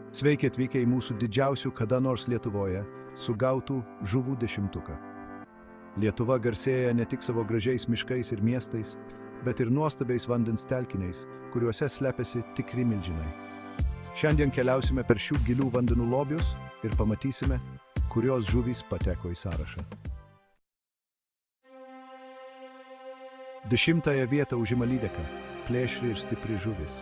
Sveiki atvykę į mūsų didžiausių kada nors Lietuvoje sugautų žuvų dešimtuką. Lietuva garsėja ne tik savo gražiais miškais ir miestais, bet ir nuostabiais vandens telkiniais, kuriuose slepiasi tikri milžinai. Šiandien keliausime per šių gilių vandenų lobius ir pamatysime, kurios žuvys pateko į sąrašą. 10 vietą užima lydeka, plėšri ir stipri žuvis.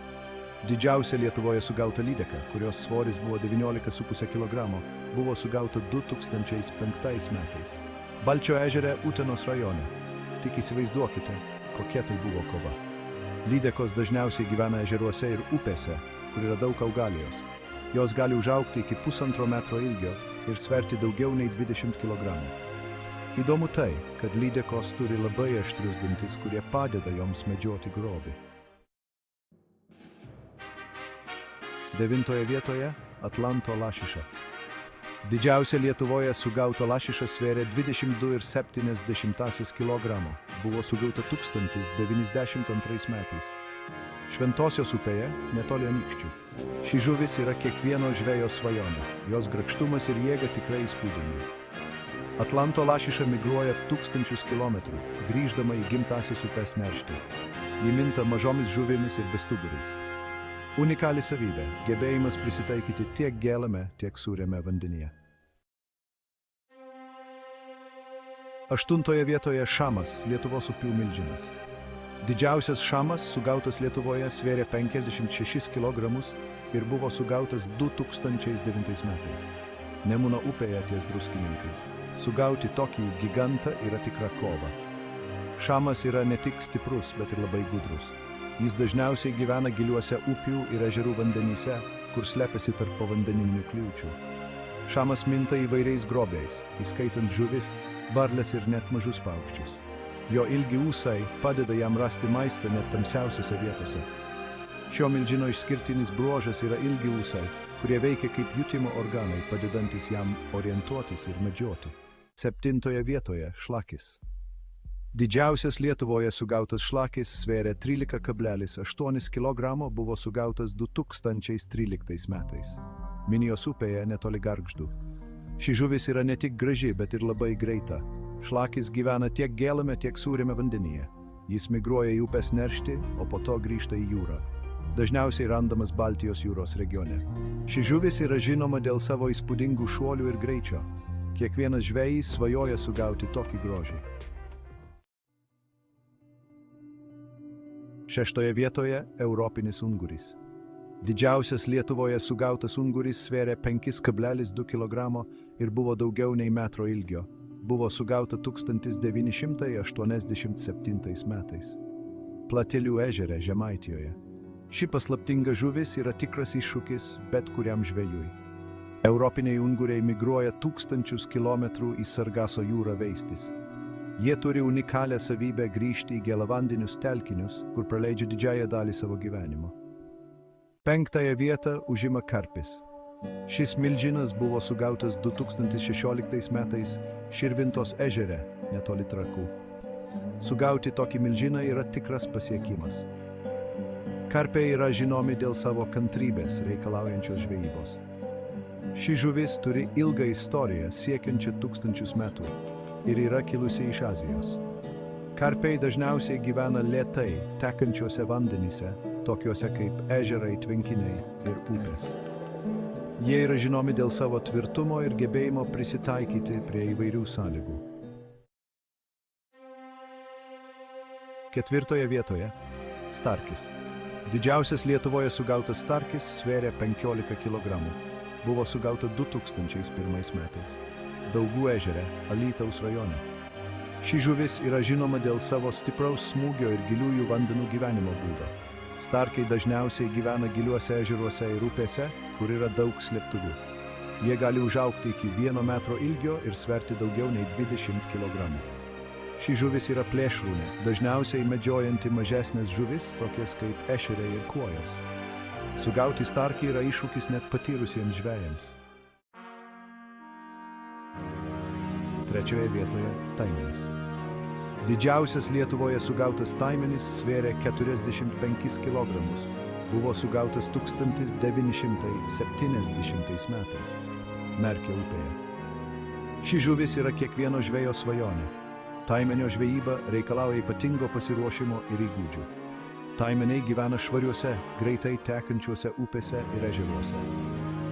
Didžiausia Lietuvoje sugauta lydeka, kurios svoris buvo 19,5 kg, buvo sugauta 2005 metais. Balčio ežere Utenos rajone. Tik įsivaizduokite, kokia tai buvo kova. Lydekos dažniausiai gyvena ežeruose ir upėse, kur yra daug augalijos. Jos gali užaugti iki 1,5 metro ilgio ir sverti daugiau nei 20 kg. Įdomu tai, kad lydekos turi labai aštrius dantis, kurie padeda joms medžioti grobį. 9 vietoje Atlanto lašiša. Didžiausia Lietuvoje sugauta lašiša svėrė 22,7 kg. Buvo sugauta 1092 metais. Šventosios upėje, netoli Anykščių. Ši žuvis yra kiekvieno žvejo svajonė. Jos grakštumas ir jėga tikrai įspūdingi. Atlanto lašiša migruoja 1000 kilometrų, grįždama į gimtąsias upes neršti. Ji minta mažomis žuvimis ir bestuburiais. Unikali savybė – gebėjimas prisitaikyti tiek gėlame, tiek sūriame vandenyje. 8 vietoje šamas, Lietuvos upių milžinas. Didžiausias šamas sugautas Lietuvoje svėrė 56 kg ir buvo sugautas 2009 metais. Nemuno upėje ties Druskininkais. Sugauti tokį gigantą yra tikra kova. Šamas yra ne tik stiprus, bet ir labai gudrus. Jis dažniausiai gyvena giliuose upių ir ežerų vandenyse, kur slepiasi tarp povandeninių kliūčių. Šamas minta įvairiais grobiais, įskaitant žuvis, varles ir net mažus paukščius. Jo ilgi ūsai padeda jam rasti maistą net tamsiausiose vietose. Šio milžino išskirtinis bruožas yra ilgi ūsai, kurie veikia kaip jutimo organai, padedantis jam orientuotis ir medžioti. 7 vietoje šlakis. Didžiausias Lietuvoje sugautas šlakis svėrė 13,8 kg, buvo sugautas 2013 metais. Minijos upėje netoli Gargždų. Ši žuvis yra ne tik graži, bet ir labai greita. Šlakis gyvena tiek gėlame, tiek sūriame vandenyje. Jis migruoja į upes neršti, o po to grįžta į jūrą. Dažniausiai randamas Baltijos jūros regione. Ši žuvis yra žinoma dėl savo įspūdingų šuolių ir greičio. Kiekvienas žvejys svajoja sugauti tokį grožį. 6 vietoje europinis unguris. Didžiausias Lietuvoje sugautas unguris svėrė 5,2 kg ir buvo daugiau nei metro ilgio. Buvo sugauta 1987 metais. Platelių ežere Žemaitijoje. Ši paslaptinga žuvis yra tikras iššūkis bet kuriam žvejui. Europiniai unguriai migruoja 1000 kilometrų į Sargaso jūrą veistis. Jie turi unikalią savybę grįžti į gėlavandenius telkinius, kur praleidžia didžiąją dalį savo gyvenimo. 5 vietą užima karpis. Šis milžinas buvo sugautas 2016 metais Širvintos ežere, netoli Trakų. Sugauti tokį milžiną yra tikras pasiekimas. Karpiai yra žinomi dėl savo kantrybės reikalaujančios žvejybos. Ši žuvis turi ilgą istoriją siekiančią 1000 metų. Ir yra kilusi iš Azijos. Karpiai dažniausiai gyvena lėtai tekančiuose vandenyse, tokiuose kaip ežerai, tvenkiniai ir upės. Jie yra žinomi dėl savo tvirtumo ir gebėjimo prisitaikyti prie įvairių sąlygų. 4 vietoje starkis. Didžiausias Lietuvoje sugautas starkis svėrė 15 kg. Buvo sugauta 2001 metais. Daugų ežere, Alytaus rajone. Ši žuvis yra žinoma dėl savo stipraus smūgio ir giliųjų vandenų gyvenimo būdo. Starkiai dažniausiai gyvena giliuose ežeruose ir upėse, kur yra daug slėptuvių. Jie gali užaugti iki 1 metro ilgio ir sverti daugiau nei 20 kg. Ši žuvis yra plėšrūnė, dažniausiai medžiojanti mažesnės žuvis, tokias kaip ešeriai ir kuojos. Sugauti starkį yra iššūkis net patyrusiems žvejams. 3 vietoje taimenis. Didžiausias Lietuvoje sugautas taimenis svėrė 45 kg. Buvo sugautas 1970 metais Merkio upėje. Ši žuvis yra kiekvieno žvejo svajonė. Taimenio žvejyba reikalauja ypatingo pasiruošimo ir įgūdžių. Taimeniai gyvena švariuose, greitai tekančiuose upėse ir ežeruose.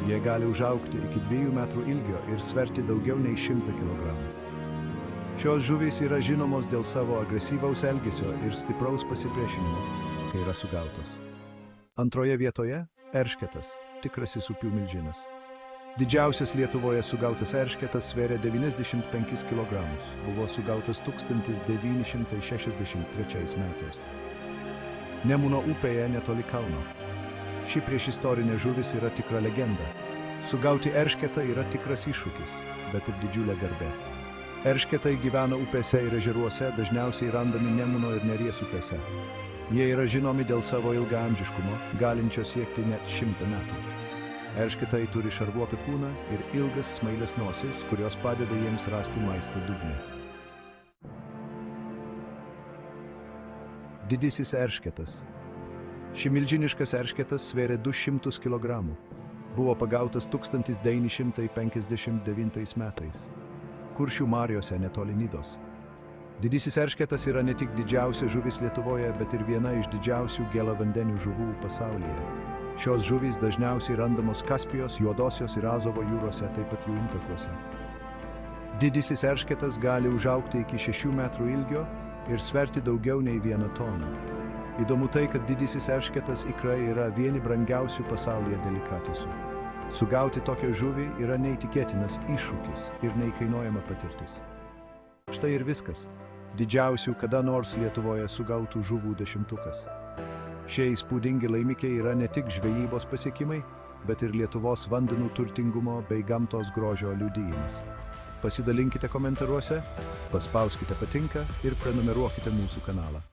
Jie gali užaugti iki 2 metrų ilgio ir sverti daugiau nei 100 kg. Šios žuvys yra žinomos dėl savo agresyvaus elgesio ir stipraus pasipriešinimo, kai yra sugautos. Antroje vietoje – eršketas, tikrasis upių milžinas. Didžiausias Lietuvoje sugautas eršketas svėrė 95 kg, buvo sugautas 1963 metais. Nemuno upėje netoli Kauno. Ši priešistorinė žuvis yra tikra legenda. Sugauti eršketą yra tikras iššūkis, bet ir didžiulė garbė. Eršketai gyvena upėse ir ežeruose, dažniausiai randami Nemuno ir Neries upėse. Jie yra žinomi dėl savo ilgaamžiškumo, galinčio siekti net 100 metų. Eršketai turi šarvuotą kūną ir ilgas smailias nosis, kurios padeda jiems rasti maistą dugne. Didysis eršketas. Ši milžiniškas eršketas svėrė 200 kg. Buvo pagautas 1959 metais. Kuršių mariose netoli Nidos. Didysis eršketas yra ne tik didžiausia žuvis Lietuvoje, bet ir viena iš didžiausių gėlavandenių žuvų pasaulyje. Šios žuvys dažniausiai randamos Kaspijos, Juodosios ir Azovo jūrose, taip pat jų intakuose. Didysis eršketas gali užaugti iki 6 metrų ilgio ir sverti daugiau nei 1 toną. Įdomu tai, kad didysis eršketas ikrai yra vieni brangiausių pasaulyje delikatesų. Sugauti tokią žuvį yra neįtikėtinas iššūkis ir neįkainojama patirtis. Štai ir viskas. Didžiausių kada nors Lietuvoje sugautų žuvų dešimtukas. Šie įspūdingi laimikiai yra ne tik žvejybos pasiekimai, bet ir Lietuvos vandenų turtingumo bei gamtos grožio liudijimas. Pasidalinkite komentaruose, paspauskite patinka ir prenumeruokite mūsų kanalą.